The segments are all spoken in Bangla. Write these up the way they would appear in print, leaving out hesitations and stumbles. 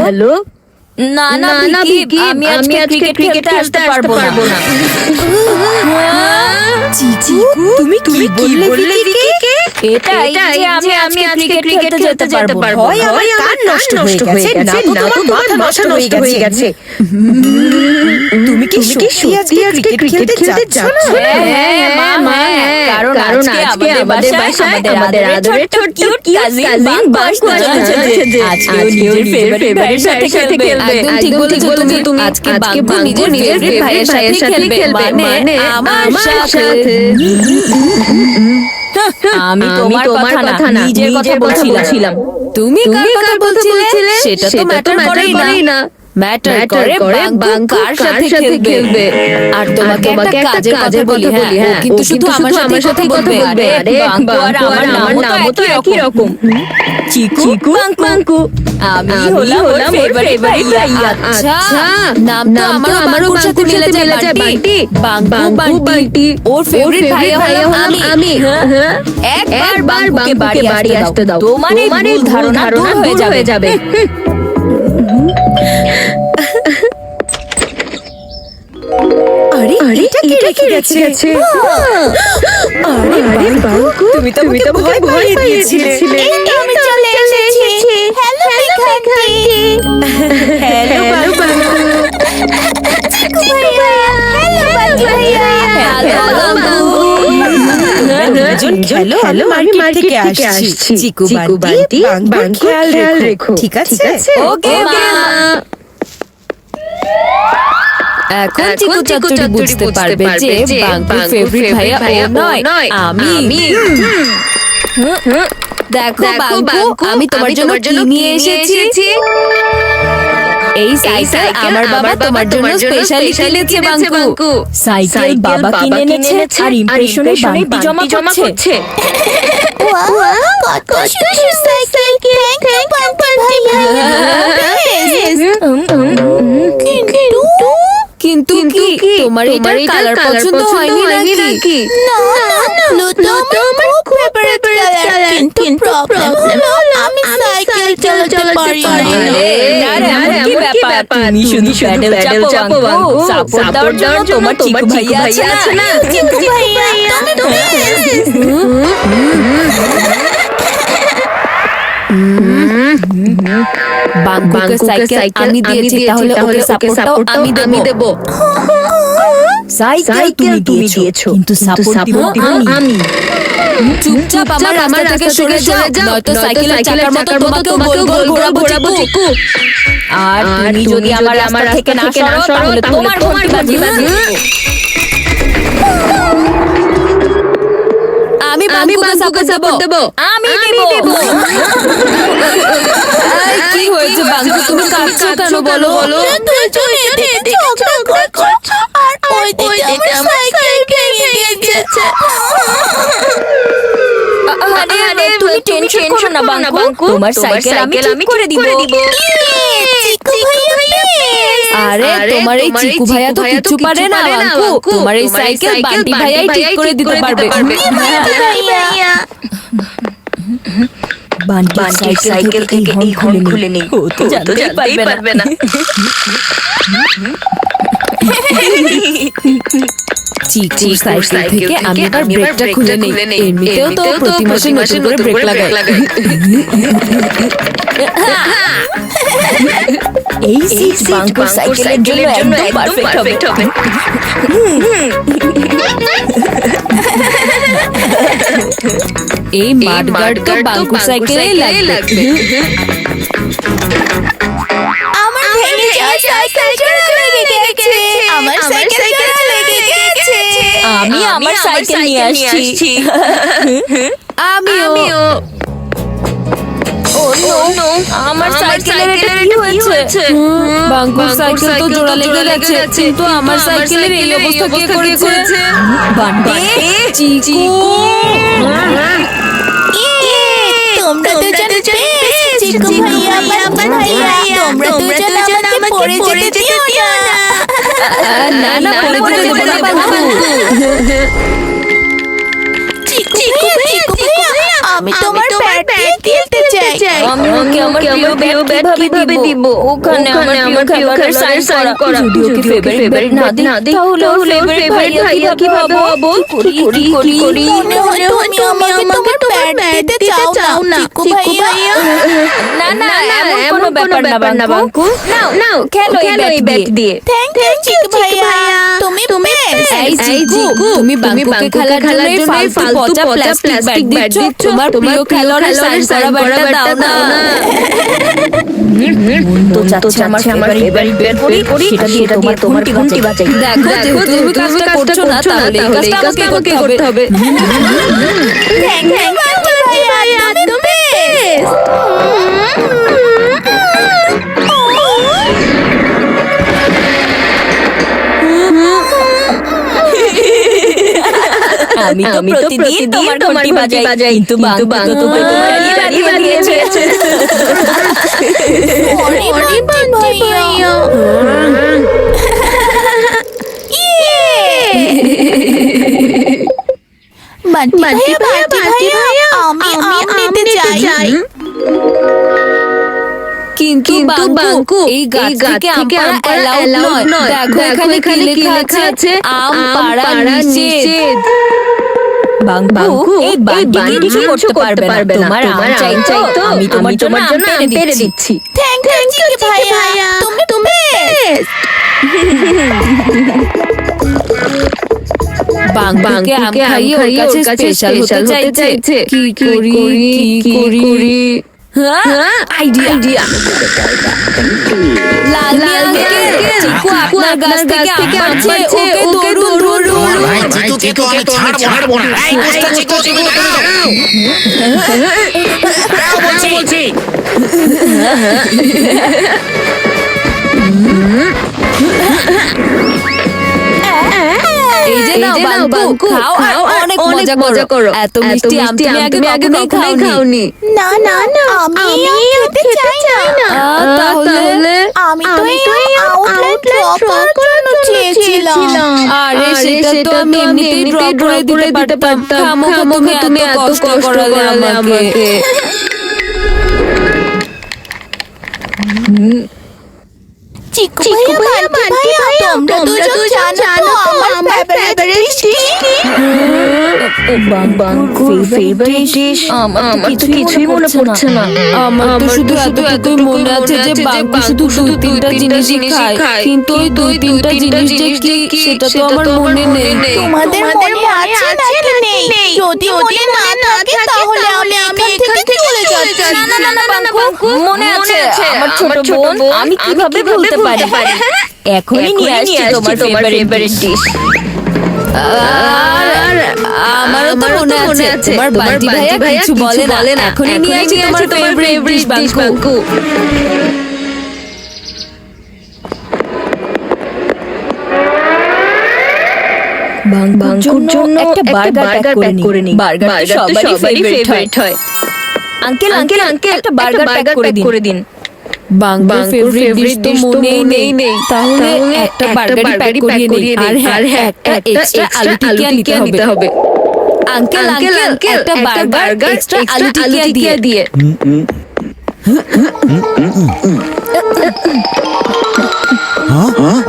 হ্যালো। না না ভিকি, আমি আজকে ক্রিকেট খেলতে আসতে পারবো না। তুমি কি বললে ভিকিকে? এটাই যে আমি আজকে ক্রিকেট খেলতে যেতে পারবো। হয় আমার কান নষ্ট হয়ে গেছে, না তো তোমার মাথা নষ্ট হয়ে গেছে। তুমি কি সত্যি আজকে ক্রিকেট খেলতে যাচ্ছ? হ্যাঁ মা, কারণ আজকে আমাদের বাসায় আমাদের আদরের ছোট্ট কাজিন বাঙ্কু আসছে। আজকে ও নিজের ফেভারিট ভাইয়ের সাথে খেলবে। একদম ঠিক বলেছো তুমি। আজকে বাঙ্কু নিজের ফেভারিট ভাইয়ের সাথে খেলবে, মানে আমার সাথে। আমি তোমার কথা না, নিজের কথা বলছিলাম। তুমি কার কথা বলছিলে? সেটা তো ম্যাটার করেই না। ম্যাটার করে বাঙ্কু কার সাথে খেলবে। আর তোমাকে একটা কাজের কথা বলি, হ্যাঁ, কিন্তু শুধু আমার সাথে কথা বলবে। আরে বাঙ্কু আর আমার নামও তো একই রকম। চিকু বাঙ্কু। আমি হলাম ওর ফেভারিট ভাইয়া। আচ্ছা, নাম তো আমারও বাঙ্কুর সাথে মিলে যায় বান্টি। বাঙ্কু বান্টি। ওর ফেভারিট ভাইয়া হলাম আমি। একবার বাঙ্কুকে বাড়ি আসতে দাও। তোমার এই ধারণা দূর হয়ে যাবে। আরে এটা কি রেখে গেছে? আরে বাঙ্কু, তুমি তো ভয় পাইয়েছিলে। আমি চলে এসেছি। হ্যালো ভিখান্তি। হ্যালো বাঙ্কু। চিকু ভাইয়া। হ্যালো বাঙ্কু ভাইয়া। হ্যালো বাঙ্কু। হ্যালো, আমি মার্কেট থেকে আসছি। চিকু বান্টি, বাঙ্কুর খেয়াল রেখো, ঠিক আছে? ওকে মা। এখন চিকু চাতুরি বুঝতে পারবে যে বাঙ্কুর ফেভারিট ভাইয়া ও নয়, আমি। দেখো বাঙ্কু, আমি তোমার জন্য কি নিয়ে এসেছি। এই সাইকেল আমার বাবা তোমার জন্য স্পেশালি কিনেছে বাঙ্কু। সাইকেল বাবা কিনে এনেছে আর ইমপ্রেশনে বান্টি জমা করছে। কত সুন্দর সাইকেল। থ্যাংক ইউ বান্টি ভাইয়া। কিন্তু কি তোমার এটার কালার পছন্দ হয়নি নাকি? না, ব্লু তো আমার খুব ফেভারিট কালার। কিন্তু প্রবলেম হলো আমি সাইকেল চালাতে পারি না। আরে এমন কি ব্যাপার? তুমি শুধু প্যাডেল চাপো বাঙ্কু। সাপোর্ট দেওয়ার জন্য তোমার চিকু ভাইয়া আছে না? চিকু ভাইয়া, তুমি বাঙ্কুকে সাইকেল আমি দিয়েছি, তাহলে ওকে সাপোর্টটাও আমি দেব। সাইকেল তুমি দিয়েছো, কিন্তু সাপোর্ট দিব আমি। চুপচাপ আমার রাস্তা থেকে সরে যাও, নয়তো সাইকেলের চাকার মতো তোমাকেও গোল গোল ঘোরাবো চিকু। আর তুমি যদি আমার রাস্তা থেকে না সরো, তাহলে তোমার ঘন্টি বাজি। আমি বাঙ্কুকে সাপোর্ট দেব। আমি দেব। কি হয়েছে বাঙ্কু, তুমি কাঁদছো কেন বলো? দুজনে এদিকে ঝগড়া করছো আর ওইদিকে আমার সাইকেল ভেঙে গিয়েছে। আরে তুমি টেনশন করো না বাঙ্কু, তোমার সাইকেল আমি ঠিক করে দিব। চিকু ভাইয়া, আরে তোমার এই চিকু ভাইয়া তো কিছু পারে না বাঙ্কু, তোমার এই সাইকেল বান্টি ভাইয়াই ঠিক করে দিতে পারবে। বান্টির সাইকেল থেকে এই হর্ন খুলে নেই, ও তো জানতেই পারবে না। চিকু সাইকেল থেকে আমি এবার ব্রেকটা খুলে নেই। এমনিতেও তো প্রতি মাসে নতুন করে ব্রেক লাগাই। এই সিট বাঙ্কুর সাইকেলের জন্য একদম পারফেক্ট হবে। এই মাডগার্ড তো বাঙ্কুর সাইকেলেই লাগবে। আমার ভেঙে যাওয়া সাইকেল জোড়া লেগে গেছে। আমার সাইকেল জোড়া লেগে গেছে। আমি আমার সাইকেল নিয়ে আসছি। আমিও। ও নো, আমার সাইকেলের এটা কি হয়েছে? বাঙ্কুর সাইকেল তো জোড়া লেগে গেছে, কিন্তু আমার সাইকেলের এই অবস্থা কে করেছে? বান্টি, চিকু। তোমরা দুজন বেশ। চিকু ভাইয়া, বান্টি ভাইয়া, তোমরা দুজন আমাকে পড়ে যেতে দিও না। না পড়ে যেতে দেব না বাঙ্কু। চিকু ভাইয়া, আমি তোমার ব্যাট দিয়ে খেলতে চাই। আমি ওকে আমার প্রিয় ব্যাট কিভাবে দিব? ওখানে আমার প্রিয় খেলোয়াড়ের সাইন করা। যদি ওকে ফেভারিট না দিই তাহলে ওর ফেভারিট ভাইয়া কিভাবে হবো? কি করি? মনে হয় তুমি আমাকে তোমার ব্যাট দিতে চাও না চিকু ভাইয়া। না এমন কোনো ব্যাপার না বাঙ্কু। নাও খেলো এই ব্যাট দিয়ে। থ্যাংক ইউ চিকু ভাইয়া। তুমি এই চিকু তুমি বাঙ্কুকে খেলার জন্য ফালতু পচা প্লাস্টিক ব্যাট দিচ্ছ। তোমার প্রিয় খেলোয়াড়ের সাইন করা ব্যাটটা দাও না। তো চাচ্ছে আমার ফেভারিট ব্যাট বের করি, সেটা দিয়ে তোমার ঘন্টি বাজাই। দেখো তুমি কাজটা করছো না, তাহলে এই কাজটা আমাকে করতে হবে। থ্যাংক ইউ ভাইয়া, তুমি আমি তো প্রতিদিন তোমার ঘন্টি বাজাই, কিন্তু বাঙ্কু তো তোমার দাঁড়িয়ে বাজিয়েছে। ভাইয়া বান্টি ভাইয়া আমি নিতে চাই। কিন্তু বাঙ্কু এই গাছ থেকে আম পাড়া অ্যালাউড নয়। দেখো এখানে কি লেখা আছে, আম পাড়া নিষেধ। বাঙ্কু এই বান্টি কিছু করতে পারবে না। তোমার আম চাই তো আমি তোমার জন্য আম পেড়ে দিচ্ছি। থ্যাংক ইউ ভাইয়া, তুমি বাঙ্কুকে আম খাইয়ে ওর কাছে স্পেশাল হতে চাইছে। কি করি? আইডিয়া। লাল চিকু আপনার গাছ থেকে আম পাড়ছে, ওকে ধরুন। ভাই চিকু আমি ছাড়বো না। এই চিকু দাও বলছি। এই যে নাও বাঙ্কু, খাও আর অনেক মজা করো। এত মিষ্টি আম তুমি আগে কখনোই খাওনি। না আমি খেতে চাই না। তাহলে আমি তো আউটলেট ড্রপ করানো চেয়েছিলাম। আরে সেটা তো আমি এমনিতেই ড্রপ করে দিতে পারতাম। খামোখা তুমি এত কষ্ট করালে আমাকে। চিকু ভাইয়া বান্টি ভাইয়া তোমরা দুজন জানো আমার ফেভারিট ডিশ বাঙ্কুর ফেভারিট ডিশ আমার তো কিছুই মনে পড়ছে না। আমার তো শুধু এতটুকুই মনে আছে যে বাঙ্কু শুধু 2-3টা জিনিসই খায়, কিন্তু ওই 2-3টা জিনিস যে কি সেটা তো আমার মনে নেই। তোমাদের মনে আছে নাকি নেই? যদি মনে না থাকে তাহলে আমি এখান থেকে চলে যাচ্ছি। না বাঙ্কু মনে আছে আমার ছোট বোন, আমি কিভাবে ভুলতে পারি। এখনই নিয়ে আসছি তোমার ফেভারিট ডিশ। আমারও তো মনে আছে তোমার বান্টি ভাইয়া কিছু বলে না। এখনই নিয়ে আসছি তোমার ফেভারিট ডিশ বাঙ্কু। বাঙ্কুর জন্য একটা বার্গার প্যাক করে নিই। বার্গার তো সবারই ফেভারিট হয়। আঙ্কেল একটা বার্গার প্যাক করে দিন। বাঙ্কুর ফেভারিট ডিশ তো মনেই নেই। তাহলে একটা বার্গার প্যাক করিয়ে নিই। আর একটা এক্সট্রা আলু টিকিয়া নিতে হবে। আঙ্কেল একটা বার্গার এক্সট্রা আলু টিকিয়া দিয়ে।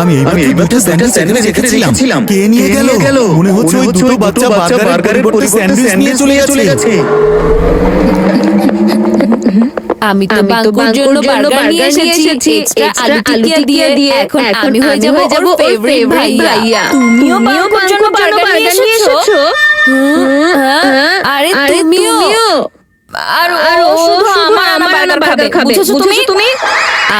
আমি এইমাত্র স্যান্ডউইচ রেখেছিলাম। কে নিয়ে গেল? মনে হচ্ছে ওই দুটো বাচ্চা বার্গারের পরিবর্তে স্যান্ডউইচ নিয়ে চলে গেছে। আমি তো বাঙ্কুর জন্য বার্গার নিয়ে এসেছি এক্সট্রা আলু টিকিয়া দিয়ে। এখন আমি হয়ে যাব ওর ফেভারিট ভাইয়া। তুমিও বাঙ্কুর জন্য বার্গার নিয়ে এসেছো? আরে তুমিও? আর ও শুধু আমার বার্গার খাবে। বুঝছো তুমি?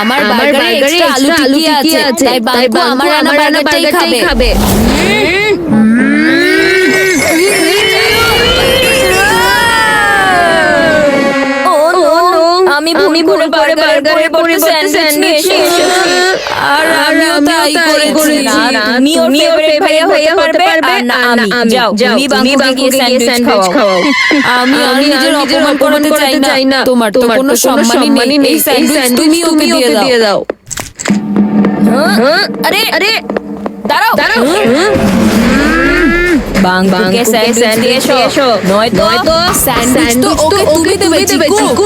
আমার বার্গারে এক্সট্রা আলু টিকিয়া আছে, তাই বাঙ্কু আমার বার্গারটাই খাবে। আমি ভুল করে বার্গারের পরিবর্তে স্যান্ডউইচ নিয়ে এসেছি। আর আমিও তাই করেছি। তুমি ওর ফেভারিট ভাইয়া হতে পারবে না আমি। যাও তুমি বাঙ্কুকে গিয়ে স্যান্ডউইচ খাওয়াও। আমি নিজের অপমান করতে চাই না। তোমার তো কোনো সম্মানই নেই। এই স্যান্ডউইচ তুমি ওকে দিয়ে দাও। আরে দাঁড়াও। বাঙ্কুকে স্যান্ডউইচ দিয়ে এসো, নয়তো স্যান্ডউইচ তো ওকে তুমি দেবে চিকু।